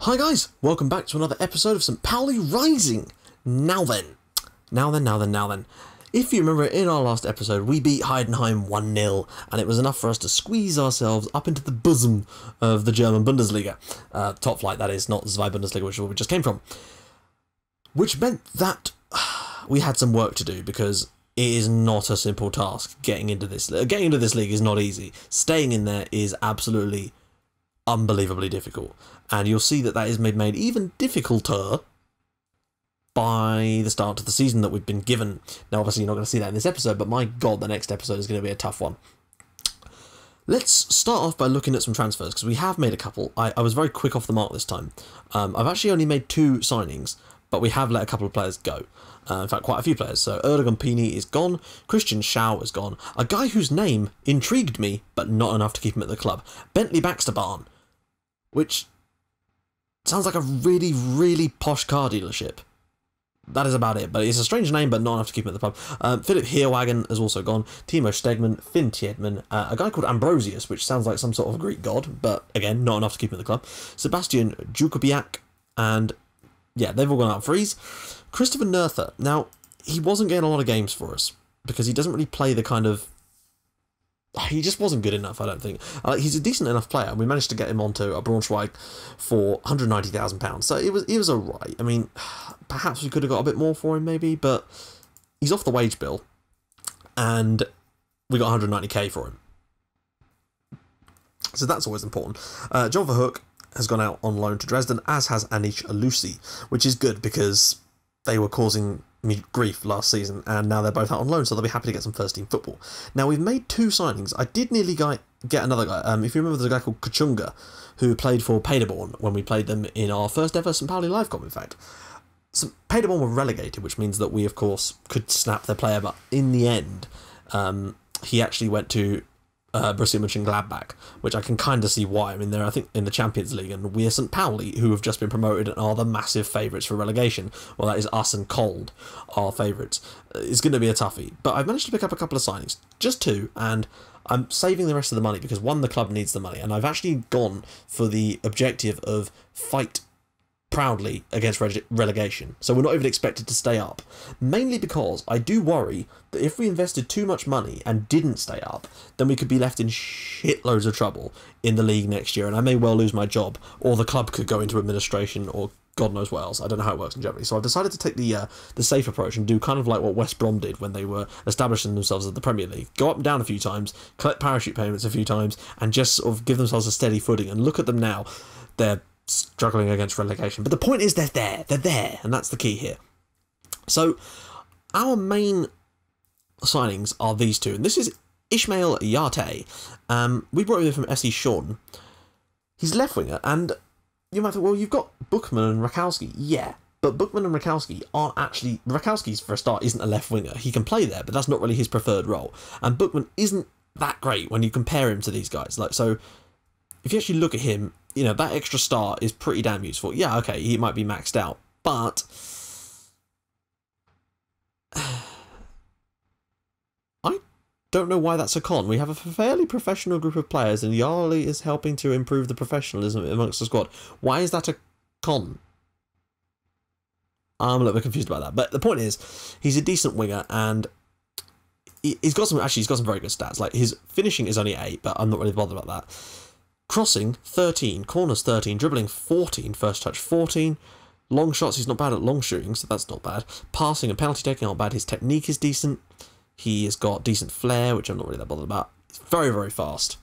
Hi guys, welcome back to another episode of St. Pauli Rising. Now then. If you remember, in our last episode, we beat Heidenheim 1-0, and it was enough for us to squeeze ourselves up into the bosom of the German Bundesliga. Top flight, that is, not Zwei Bundesliga, which is where we just came from. Which meant that we had some work to do, because it is not a simple task getting into this. Getting into this league is not easy. Staying in there is absolutely unbelievably difficult. And you'll see that is made even difficulter by the start of the season that we've been given. Now, obviously, you're not going to see that in this episode, but my God, the next episode is going to be a tough one. Let's start off by looking at some transfers, because we have made a couple. I was very quick off the mark this time. I've actually only made 2 signings, but we have let a couple of players go. In fact, quite a few players. So Erdogan Pini is gone, Christian Schau is gone, a guy whose name intrigued me, but not enough to keep him at the club, Bentley Baxter Barn, which sounds like a really, really posh car dealership. That is about it, but it's a strange name, but not enough to keep him at the pub. Philip Heerwagen has also gone, Timo Stegman, Finn Tiedman, a guy called Ambrosius, which sounds like some sort of Greek god, but again, not enough to keep him at the club. Sebastian Jukobiak, and yeah, they've all gone out freeze. Christopher Nerther, now, he wasn't getting a lot of games for us, because he doesn't really play the kind of... He just wasn't good enough, I don't think. He's a decent enough player, and we managed to get him onto a Braunschweig for £190,000. So it was alright. I mean, perhaps we could have got a bit more for him, maybe, but he's off the wage bill, and we got 190k for him. So that's always important. John Verhoek has gone out on loan to Dresden, as has Anish Alusi, which is good because they were causing me grief last season, and now they're both out on loan, so they'll be happy to get some first-team football. Now, we've made 2 signings. I did nearly get another guy. If you remember, there's a guy called Kachunga, who played for Paderborn when we played them in our first ever St. Pauli live comp, in fact. So Paderborn were relegated, which means that we, of course, could snap their player, but in the end, he actually went to Borussia Mönchengladbach, which I can kind of see why. I mean, they're, I think, in the Champions League, and we're St. Pauli, who have just been promoted and are the massive favourites for relegation. Well, that is us and Cold, our favourites. It's going to be a toughie, but I've managed to pick up a couple of signings, just 2, and I'm saving the rest of the money because, 1, the club needs the money, and I've actually gone for the objective of fight proudly against relegation, so we're not even expected to stay up, mainly because I do worry that if we invested too much money and didn't stay up, then we could be left in shitloads of trouble in the league next year, and I may well lose my job, or the club could go into administration, or God knows what else. I don't know how it works in Germany, so I've decided to take the safe approach and do kind of like what West Brom did when they were establishing themselves as the Premier League. Go up and down a few times, collect parachute payments a few times, and just sort of give themselves a steady footing, and look at them now. They're struggling against relegation, but the point is they're there, and that's the key here. So our main signings are these 2, and this is Ishmael Yarte. We brought him in from FC Sean. He's left winger, and you might think, well, you've got Buchmann and Rakowski. Yeah, but Buchmann and Rakowski aren't actually... Rakowski's, for a start, isn't a left winger. He can play there, but that's not really his preferred role, and Buchmann isn't that great when you compare him to these guys. Like, so if you actually look at him, you know, that extra star is pretty damn useful. Yeah, okay, he might be maxed out, but I don't know why that's a con. We have a fairly professional group of players, and Yarley is helping to improve the professionalism amongst the squad. Why is that a con? I'm a little bit confused about that, but the point is, he's a decent winger, and he's got some very good stats. Like, his finishing is only 8, but I'm not really bothered about that. Crossing, 13. Corners, 13. Dribbling, 14. First touch, 14. Long shots, he's not bad at long shooting, so that's not bad. Passing and penalty taking aren't bad. His technique is decent. He has got decent flair, which I'm not really that bothered about. He's very, very fast.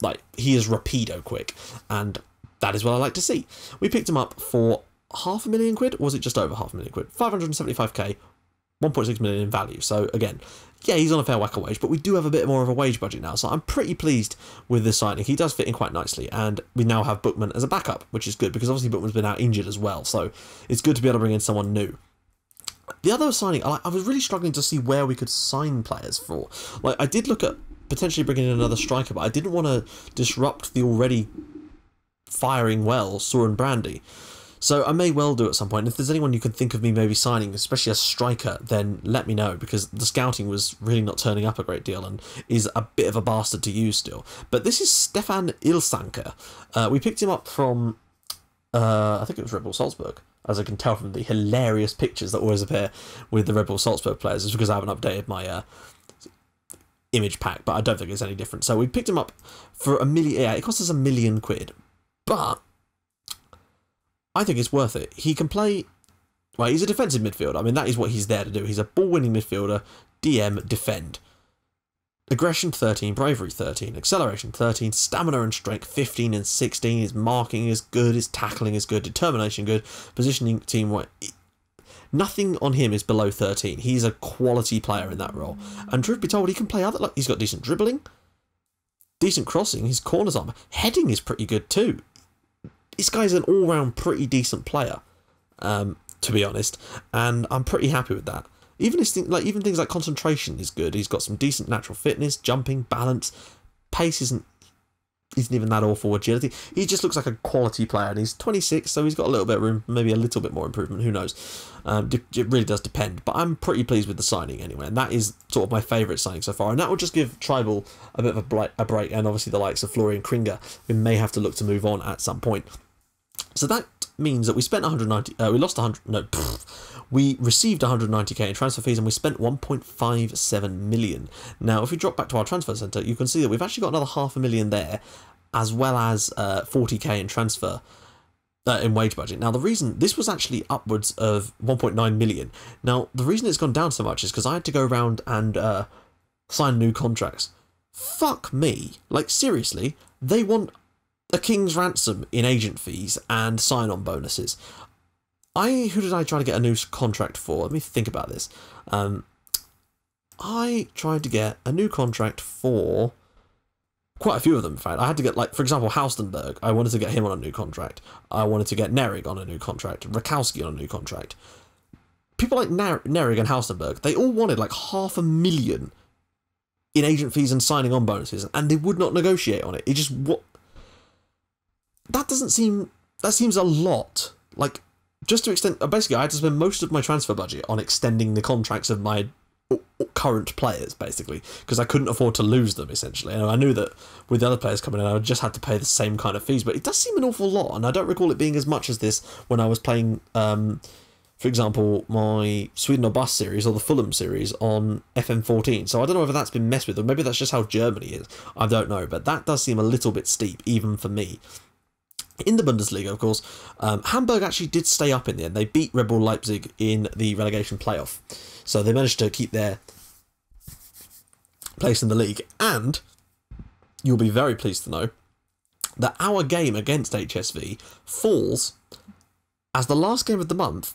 Like, he is rapido quick, and that is what I like to see. We picked him up for £500,000 or was it just over £500,000? 575k, 1.6 million in value. So, again, yeah, he's on a fair whack of wage, but we do have a bit more of a wage budget now, so I'm pretty pleased with this signing. He does fit in quite nicely, and we now have Buchmann as a backup, which is good, because obviously Buchmann's been out injured as well, so it's good to be able to bring in someone new. The other signing, I was really struggling to see where we could sign players for. Like, I did look at potentially bringing in another striker, but I didn't want to disrupt the already firing well Soren Brandy. So I may well do at some point. If there's anyone you can think of me maybe signing, especially a striker, then let me know, because the scouting was really not turning up a great deal and is a bit of a bastard to use still. But this is Stefan Ilsanker. We picked him up from I think it was Red Bull Salzburg, as I can tell from the hilarious pictures that always appear with the Red Bull Salzburg players. It's because I haven't updated my image pack, but I don't think it's any different. So we picked him up for £1 million. Yeah, it cost us £1 million, but I think it's worth it. He can play. Well, he's a defensive midfielder. I mean, that is what he's there to do. He's a ball-winning midfielder, DM, defend. Aggression 13, bravery 13, acceleration 13, stamina and strength 15 and 16. His marking is good, his tackling is good, determination good, positioning teamwork. Nothing on him is below 13. He's a quality player in that role. And truth be told, he can play other. Like, he's got decent dribbling, decent crossing. His corners armour, heading is pretty good too. This guy's an all-round pretty decent player, to be honest, and I'm pretty happy with that. Even his even things like concentration is good. He's got some decent natural fitness, jumping, balance, pace isn't even that awful. Agility, he just looks like a quality player, and he's 26, so he's got a little bit of room, maybe a little bit more improvement. Who knows? It really does depend. But I'm pretty pleased with the signing anyway, and that is sort of my favourite signing so far. And that will just give Tribal a bit of a break, and obviously the likes of Florian Kringer, we may have to look to move on at some point. So that means that we spent 190. We lost 100. No. We received 190k in transfer fees, and we spent 1.57 million. Now, if we drop back to our transfer centre, you can see that we've actually got another $500,000 there, as well as 40k in transfer in wage budget. Now, the reason this was actually upwards of 1.9 million. Now, the reason it's gone down so much is because I had to go around and sign new contracts. Fuck me, like seriously, they want a king's ransom in agent fees and sign-on bonuses. Who did I try to get a new contract for? Let me think about this. I tried to get a new contract for quite a few of them, in fact. I had to get, like, for example, Haustenberg. I wanted to get him on a new contract. I wanted to get Nerig on a new contract. Rakowski on a new contract. People like Nerig and Haustenberg, they all wanted like $500,000 in agent fees and signing on bonuses, and they would not negotiate on it. It just, what? That seems a lot. Like, just to extend, basically I had to spend most of my transfer budget on extending the contracts of my current players, basically, because I couldn't afford to lose them, essentially. And I knew that with the other players coming in, I just had to pay the same kind of fees, but it does seem an awful lot, and I don't recall it being as much as this when I was playing, for example, my Sweden or Bust series or the Fulham series on FM14. So I don't know whether that's been messed with, or maybe that's just how Germany is. I don't know, but that does seem a little bit steep, even for me. In the Bundesliga, of course, Hamburg actually did stay up in the end. They beat Red Bull Leipzig in the relegation playoff. So they managed to keep their place in the league. And you'll be very pleased to know that our game against HSV falls as the last game of the month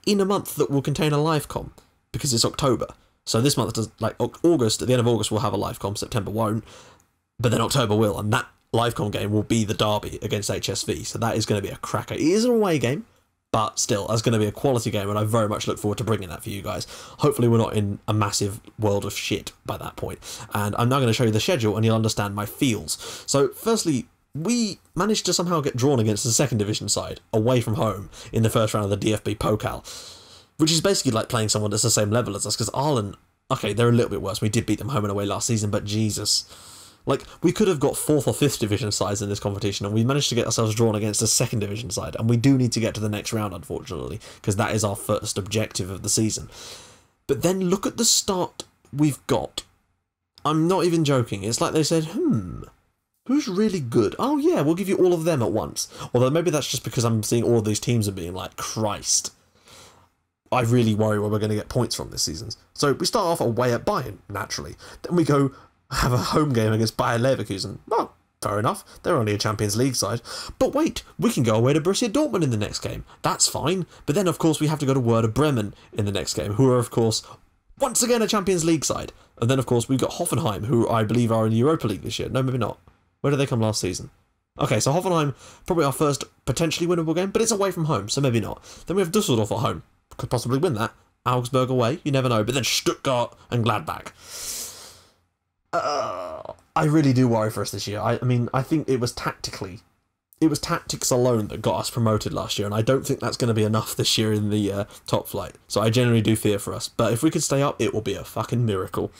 in a month that will contain a live com, because it's October. So this month, does, like August, at the end of August, we'll have a live com, September won't, but then October will, and that livecom game will be the derby against HSV, so that is going to be a cracker. It is an away game, but still, that's going to be a quality game, and I very much look forward to bringing that for you guys. Hopefully we're not in a massive world of shit by that point. And I'm now going to show you the schedule, and you'll understand my feels. So firstly, we managed to somehow get drawn against the second division side away from home in the first round of the DFB-Pokal, which is basically like playing someone that's the same level as us, because Ireland, okay, they're a little bit worse. We did beat them home and away last season, but Jesus. Like, we could have got 4th or 5th division sides in this competition, and we managed to get ourselves drawn against a second division side, and we do need to get to the next round, unfortunately, because that is our first objective of the season. But then look at the start we've got. I'm not even joking. It's like they said, who's really good? Oh yeah, we'll give you all of them at once. Although maybe that's just because I'm seeing all of these teams and being like, Christ, I really worry where we're going to get points from this season. So we start off away at Bayern, naturally. Then we go have a home game against Bayer Leverkusen. Well, fair enough. They're only a Champions League side. But wait, we can go away to Borussia Dortmund in the next game. That's fine. But then, of course, we have to go to Werder Bremen in the next game, who are, of course, once again a Champions League side. And then, of course, we've got Hoffenheim, who I believe are in the Europa League this year. No, maybe not. Where did they come last season? Okay, so Hoffenheim, probably our first potentially winnable game, but it's away from home, so maybe not. Then we have Dusseldorf at home. Could possibly win that. Augsburg away, you never know. But then Stuttgart and Gladbach. I really do worry for us this year. I mean, I think it was tactics alone that got us promoted last year, and I don't think that's going to be enough this year in the top flight. So I generally do fear for us. But if we could stay up, it will be a fucking miracle.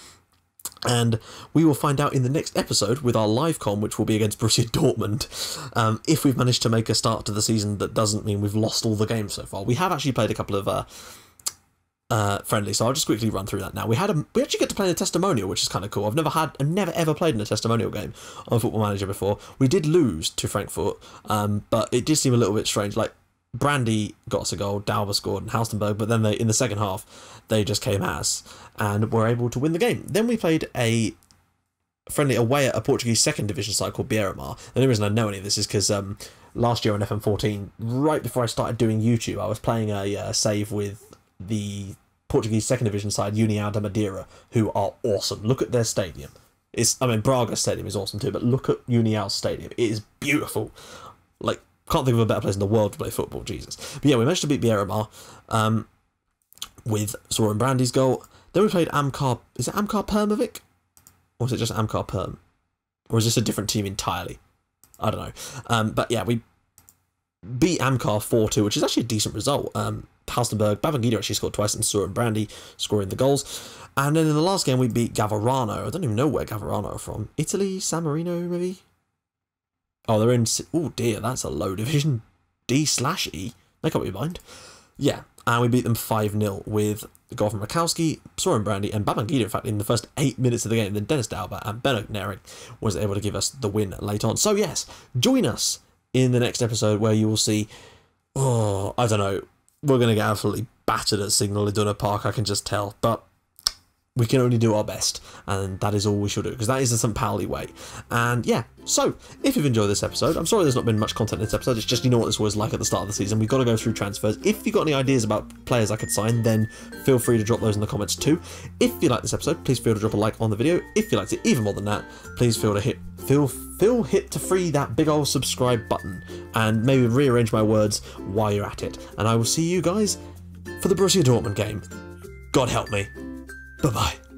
And we will find out in the next episode with our live com, which will be against Borussia Dortmund, if we've managed to make a start to the season that doesn't mean we've lost all the games so far. We have actually played a couple of friendly, so I'll just quickly run through that now. We actually get to play in a testimonial, which is kind of cool. I've never ever played in a testimonial game on Football Manager before. We did lose to Frankfurt, but it did seem a little bit strange. Like, Brandy got us a goal, Dauber scored, and Halstenberg, but then in the second half, they just came as and were able to win the game. Then we played a friendly away at a Portuguese second division side called Beira-Mar. The only reason I know any of this is because last year on FM14, right before I started doing YouTube, I was playing a save with the Portuguese second division side União da Madeira, who are awesome. Look at their stadium. Braga's stadium is awesome too, but look at União's stadium. It is beautiful. Like, can't think of a better place in the world to play football, Jesus. But yeah, we managed to beat Beira-Mar with Soren Brandy's goal. Then we played Amcar. Is it Amcar Permovic? Or is it just Amcar Perm? Or is this a different team entirely? I don't know. But yeah, we beat Amcar 4-2, which is actually a decent result. Halstenberg, Babangida actually scored twice, and Soren Brandy scoring the goals. And then in the last game, we beat Gavarano. I don't even know where Gavarano are from. Italy? San Marino, maybe? Oh, they're in... Oh, dear, that's a low division. D/E. Make up your mind. Yeah, and we beat them 5-0 with the goal from Rakowski, Soren Brandy, and Babangida, in fact, in the first 8 minutes of the game. Then Dennis Dauber and Benno Gneric was able to give us the win late on. So, yes, join us in the next episode where you will see... Oh, I don't know. We're going to get absolutely battered at Signal Iduna Park, I can just tell. But we can only do our best, and that is all we should do, because that is the St. Pauli way. And yeah, so if you've enjoyed this episode, I'm sorry there's not been much content in this episode, it's just, you know what this was like at the start of the season. We've got to go through transfers. If you've got any ideas about players I could sign, then feel free to drop those in the comments too. If you like this episode, please feel to drop a like on the video. If you liked it even more than that, please feel to hit to free that big old subscribe button, and maybe rearrange my words while you're at it. And I will see you guys for the Borussia Dortmund game. God help me. Bye-bye.